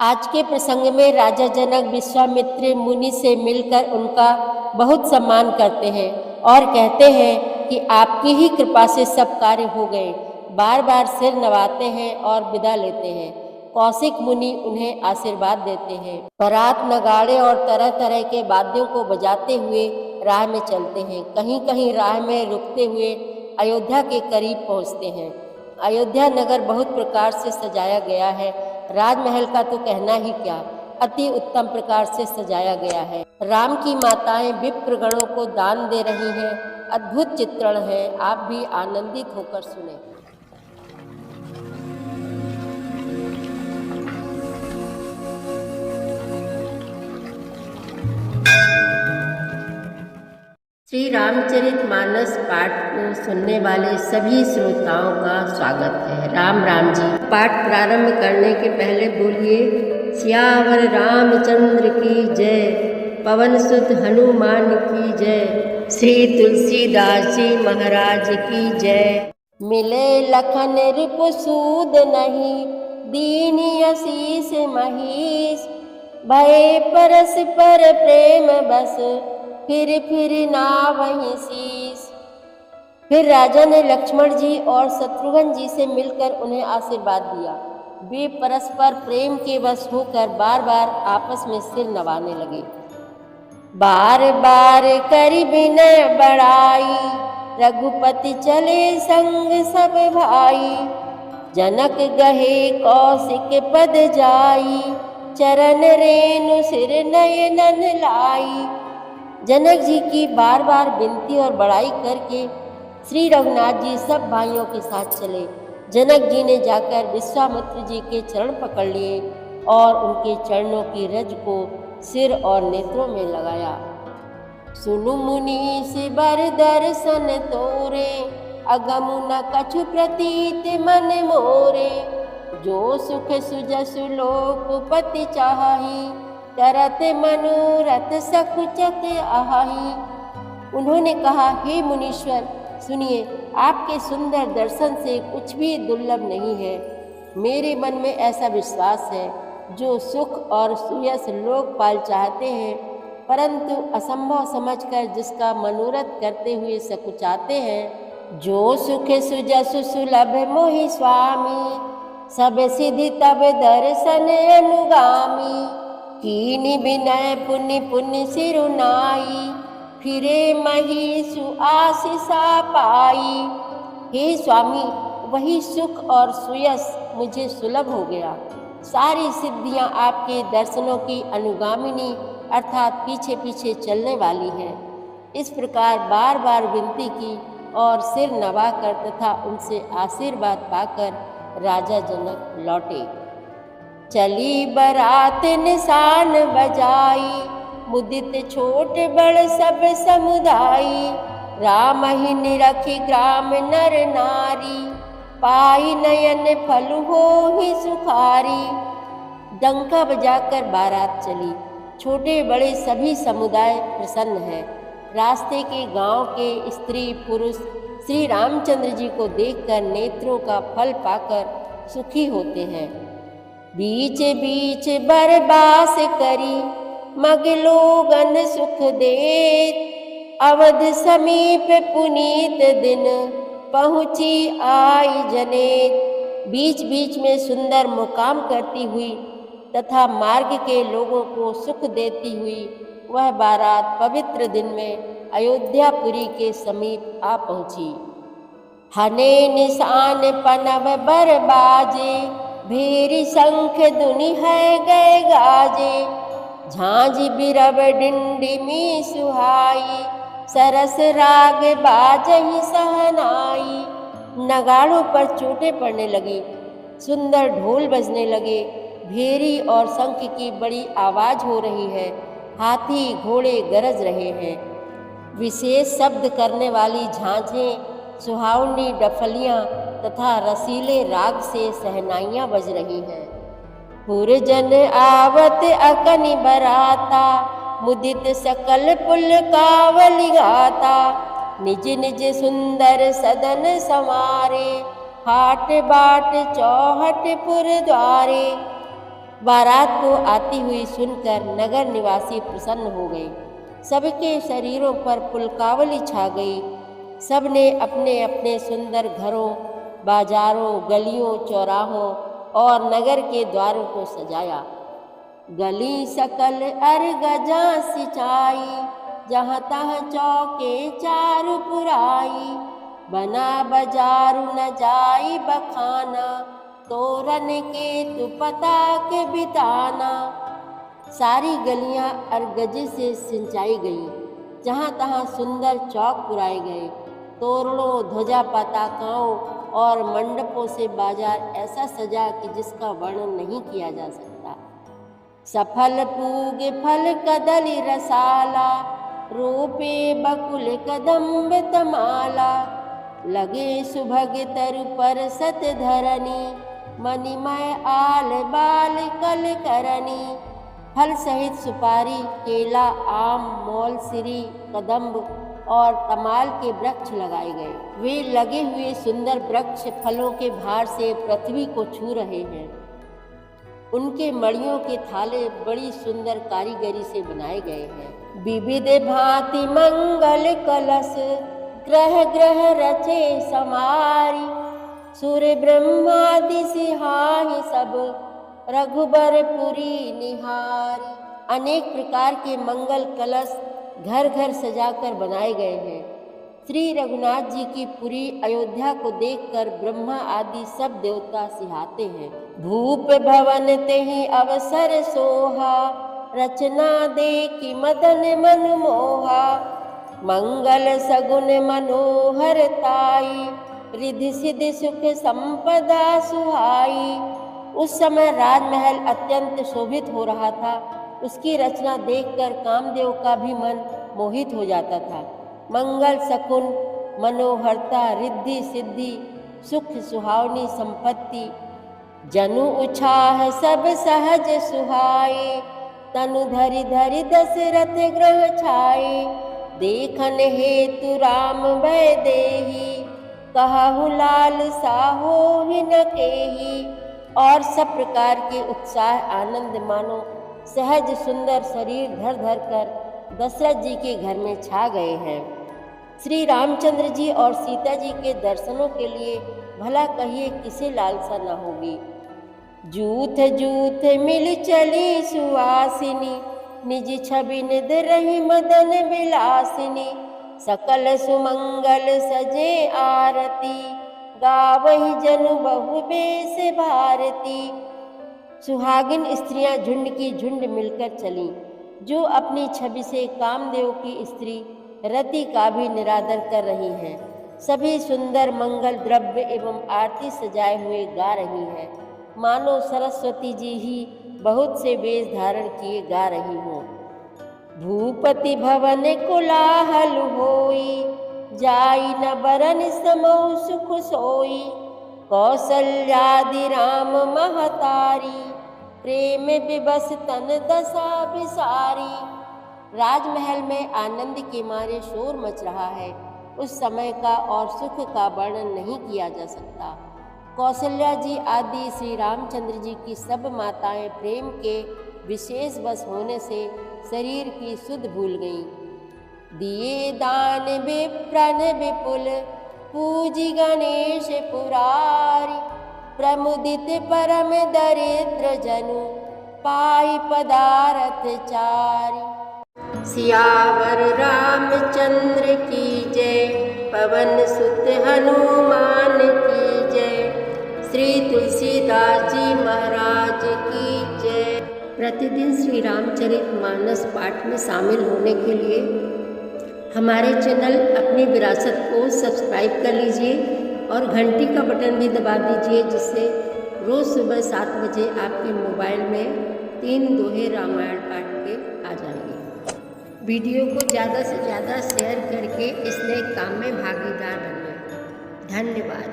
आज के प्रसंग में राजा जनक विश्वामित्र मुनि से मिलकर उनका बहुत सम्मान करते हैं और कहते हैं कि आपकी ही कृपा से सब कार्य हो गए। बार बार सिर नवाते हैं और विदा लेते हैं। कौशिक मुनि उन्हें आशीर्वाद देते हैं। बारात नगाड़े और तरह तरह के वाद्यों को बजाते हुए राह में चलते हैं। कहीं कहीं राह में रुकते हुए अयोध्या के करीब पहुँचते हैं। अयोध्या नगर बहुत प्रकार से सजाया गया है। राजमहल का तो कहना ही क्या, अति उत्तम प्रकार से सजाया गया है। राम की माताएं विप्रगणों को दान दे रही हैं। अद्भुत चित्रण है, आप भी आनंदित होकर सुने। श्री रामचरितमानस पाठ को सुनने वाले सभी श्रोताओं का स्वागत है। राम राम जी। पाठ प्रारंभ करने के पहले बोलिए सियावर रामचंद्र की जय, पवन सुत हनुमान की जय, श्री तुलसीदास जी महाराज की जय। मिले लखन रिपु सूद नहीं, दीनी आशीष महीश, भय परस पर प्रेम बस, फिर ना वहीं शीश। फिर राजा ने लक्ष्मण जी और शत्रुघ्न जी से मिलकर उन्हें आशीर्वाद दिया। वे परस्पर प्रेम के वश होकर बार बार आपस में सिर नवाने लगे। बार बार करी विनय बढ़ाई, रघुपति चले संग सब भाई, जनक गहे कौशिक पद जाई, चरण रेणु सिर नयनन लाई। जनक जी की बार बार विनती और बड़ाई करके श्री रघुनाथ जी सब भाइयों के साथ चले। जनक जी ने जाकर विश्वामित्र जी के चरण पकड़ लिए और उनके चरणों की रज को सिर और नेत्रों में लगाया। सुनु मुनीस बर दर्शन तोरे, अगमु न कछु प्रतीत मन मोरे, जो सुख सुजसु लोकपति चाही, तरत मनोरथ सकुचत आही। उन्होंने कहा, हे मुनीश्वर सुनिए, आपके सुंदर दर्शन से कुछ भी दुर्लभ नहीं है। मेरे मन में ऐसा विश्वास है, जो सुख और सुयश लोकपाल चाहते हैं परंतु असंभव समझकर जिसका मनोरथ करते हुए सकुचाते हैं, जो सुख सुजसु सुलभ मोहि स्वामी, सब सिद्धि तब दर्शन अनुगामी, कीनि विनय पुण्य पुण्य सिरुनाई, फिरे महीसु आशीषा पाई। हे स्वामी, वही सुख और सुयश मुझे सुलभ हो गया। सारी सिद्धियां आपके दर्शनों की अनुगामिनी अर्थात पीछे पीछे चलने वाली हैं। इस प्रकार बार बार विनती की और सिर नवाकर तथा उनसे आशीर्वाद पाकर राजा जनक लौटे। चली बरात निशान बजाई, मुदित छोट बड़ सब समुदाई, राम ही निरखी ग्राम नर नारी, पाई नयन फल हो ही सुखारी। डंका बजाकर बारात चली। छोटे बड़े सभी समुदाय प्रसन्न हैं। रास्ते के गांव के स्त्री पुरुष श्री रामचंद्र जी को देखकर नेत्रों का फल पाकर सुखी होते हैं। बीच बीच बरबास करी, मग लोगन सुख देत, अवध समीप पुनीत दिन, पहुँची आई जनेत। बीच बीच में सुंदर मुकाम करती हुई तथा मार्ग के लोगों को सुख देती हुई वह बारात पवित्र दिन में अयोध्यापुरी के समीप आ पहुँची। हने निशान पनव बर बाजे, भेरी शंख दुनि है गए गाजे, झांझ बिरब डिंडिमी सुहाई, सरस राग बाजही सहनाई। नगाड़ों पर चोटें पड़ने लगी, सुंदर ढोल बजने लगे, भेरी और शंख की बड़ी आवाज हो रही है, हाथी घोड़े गरज रहे हैं। विशेष शब्द करने वाली झांझें, सुहावनी डफलियाँ तथा रसीले राग से सहनाइयाँ बज रही हैं। पुरजन आवत अकनि बराता, मुदित सकल पुल कावली गाता, निज निज सुंदर सदन संवारे, हाट बाट चौहट पुर द्वारे। बारात को आती हुई सुनकर नगर निवासी प्रसन्न हो गए। सबके शरीरों पर पुलकावली छा गई। सबने अपने अपने सुंदर घरों, बाजारों, गलियों, चौराहों और नगर के द्वारों को सजाया। गली सकल गजा सिंचाई, जहाँ तहाँ चौके चारु पुराई। बना बाजारू न जाई बखाना, तोरन के तु पता के बिताना। सारी गलियां अरगजे से सिंचाई गई, जहाँ तहाँ सुंदर चौक पुराए गए। तोरणों, ध्वजा पताकाओं और मंडपों से बाजार ऐसा सजा कि जिसका वर्णन नहीं किया जा सकता। सफल पूग फल कदली रसाला, रोपे बकुल कदम्ब तमाला। लगे सुभग तरु पर सत धरनी, मणिमय आल बाल कल करनी। फल सहित सुपारी, केला, आम, मौलसिरी, कदम्ब और तमाल के वृक्ष लगाए गए। वे लगे हुए सुंदर वृक्ष फलों के भार से पृथ्वी को छू रहे हैं। उनके मड़ियों के थाले बड़ी सुंदर कारीगरी से बनाए गए हैं। विविध भांति मंगल कलश, ग्रह ग्रह रचे समारी। सूर्य ब्रह्मादि सिहाहि सब, रघुबरपुरी निहारी। अनेक प्रकार के मंगल कलश घर घर सजाकर बनाए गए हैं। श्री रघुनाथ जी की पुरी अयोध्या को देखकर ब्रह्मा आदि सब देवता सिहाते हैं। भूप भवन तेहि अवसर सोहा, रचना देखी मदन मन मोहा। मंगल सगुन मनोहर ताई, रिधि सिद्धि सुख संपदा सुहाई। उस समय राजमहल अत्यंत शोभित हो रहा था। उसकी रचना देखकर कामदेव का भी मन मोहित हो जाता था। मंगल शकुन, मनोहरता, रिद्धि सिद्धि, सुख सुहावनी संपत्ति, जनु उछाह सब सहज सुहाए। तनु धरि धरि दशरथ ग्रह छाए, देखन हेतु राम भय देहि। कहु लाल साहो ही न केही। और सब प्रकार के उत्साह, आनंद मानो सहज सुंदर शरीर धर धर कर दशरथ जी के घर में छा गए हैं। श्री रामचंद्र जी और सीता जी के दर्शनों के लिए भला कहिए किसे लालसा न होगी। जूथ जूथ मिल चली सुवासिनी, निज छवि निध रही मदन विलासिनी। सकल सुमंगल सजे आरती, गावहि जनु बहु बेस भारती। सुहागिन स्त्रियां झुंड की झुंड मिलकर चलीं, जो अपनी छवि से कामदेव की स्त्री रति का भी निरादर कर रही हैं। सभी सुंदर मंगल द्रव्य एवं आरती सजाए हुए गा रही हैं, मानो सरस्वती जी ही बहुत से वेश धारण किए गा रही हों। भूपति भवन कोलाहल होई, जाई न बरन समौ सुख सोई। कौसल्यादि राम महतारी, प्रेम विबस तन दशा बिसारी। राजमहल में आनंद के मारे शोर मच रहा है। उस समय का और सुख का वर्णन नहीं किया जा सकता। कौशल्या जी आदि श्री रामचंद्र जी की सब माताएं प्रेम के विशेष बस होने से शरीर की सुध भूल गईं। दिए दान विप्रन विपुल, पूजी गणेश पुरारी। प्रमुदित परम दरिद्र जनु, पाई पदारथ चारी। सियावर रामचंद्र की जय, पवन सुत हनुमान की जय। श्री तुलसीदास जी महाराज की जय। प्रतिदिन श्री रामचरितमानस पाठ में शामिल होने के लिए हमारे चैनल अपनी विरासत को सब्सक्राइब कर लीजिए और घंटी का बटन भी दबा दीजिए, जिससे रोज़ सुबह 7 बजे आपके मोबाइल में 3 दोहे रामायण पाठ के आ जाएंगे। वीडियो को ज़्यादा से ज़्यादा शेयर करके इस नए काम में भागीदार बनिए। धन्यवाद।